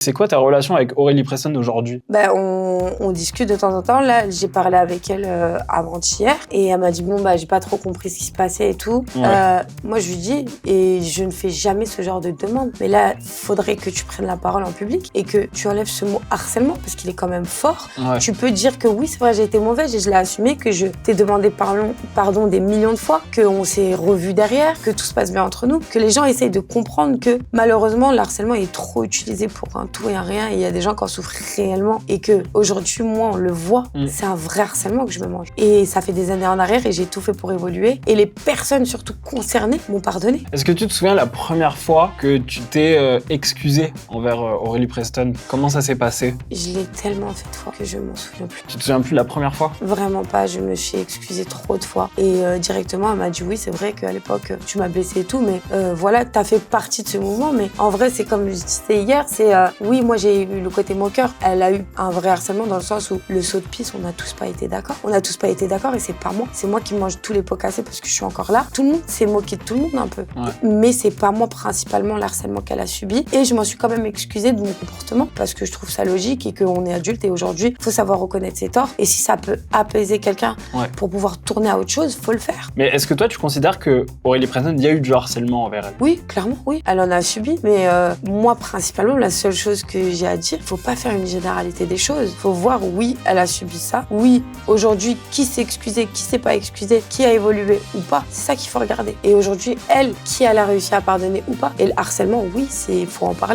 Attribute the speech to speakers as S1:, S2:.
S1: C'est quoi ta relation avec Aurélie Preston aujourd'hui?
S2: On discute de temps en temps. Là, j'ai parlé avec elle avant-hier et elle m'a dit j'ai pas trop compris ce qui se passait et tout.
S1: Ouais.
S2: Moi, je lui dis, et je ne fais jamais ce genre de demande, mais là, faudrait que tu prennes la parole en public et que tu enlèves ce mot harcèlement parce qu'il est quand même fort.
S1: Ouais.
S2: Tu peux dire que oui, c'est vrai, j'ai été mauvaise et je l'ai assumé, que je t'ai demandé pardon des millions de fois, qu'on s'est revus derrière, que tout se passe bien entre nous, que les gens essayent de comprendre que malheureusement, le harcèlement est trop utilisé pour un tout et un rien et il y a des gens qui en souffrent réellement et que aujourd'hui, moi, on le voit, c'est un vrai harcèlement que je me mange. Et ça fait des années en arrière et j'ai tout fait pour évoluer et les personnes surtout concernées m'ont pardonné.
S1: Est-ce que tu te souviens la première fois que tu t'es excusé envers Aurélie Preston? Comment ça s'est passé?
S2: Je l'ai tellement fait de fois que je m'en souviens plus.
S1: Tu te souviens plus de la première fois?
S2: Vraiment pas, je me suis excusée trop de fois. Et directement, elle m'a dit oui, c'est vrai qu'à l'époque, tu m'as blessée et tout, mais voilà, t'as fait partie de ce mouvement. Mais en vrai, c'est comme je disais hier, c'est oui, moi j'ai eu le côté moqueur. Elle a eu un vrai harcèlement dans le sens où le saut de piste, on n'a tous pas été d'accord. On n'a tous pas été d'accord et c'est pas moi. C'est moi qui mange tous les pots cassés parce que je suis encore là. Tout le monde s'est moqué de tout le monde un peu.
S1: Ouais.
S2: Mais c'est pas moi principalement l'harcèlement qu'elle a subi. Et je m'en suis quand même excusée de mon comportement parce que je trouve ça logique et qu'on est adulte et aujourd'hui, il faut savoir reconnaître ses torts. Et si ça peut apaiser quelqu'un pour pouvoir tourner à autre chose, faut le faire.
S1: Mais est-ce que toi, tu considères que Aurélie Preston, il y a eu du harcèlement envers elle?
S2: Oui, clairement, oui. Elle en a subi. Mais moi, principalement, la seule chose que j'ai à dire, il faut pas faire une généralité des choses. Il faut voir, oui, elle a subi ça. Oui, aujourd'hui, qui s'est excusé, qui s'est pas excusé, qui a évolué ou pas. C'est ça qu'il faut regarder. Et aujourd'hui, elle, qui elle a réussi à pardonner ou pas. Et le harcèlement, oui, faut en parler.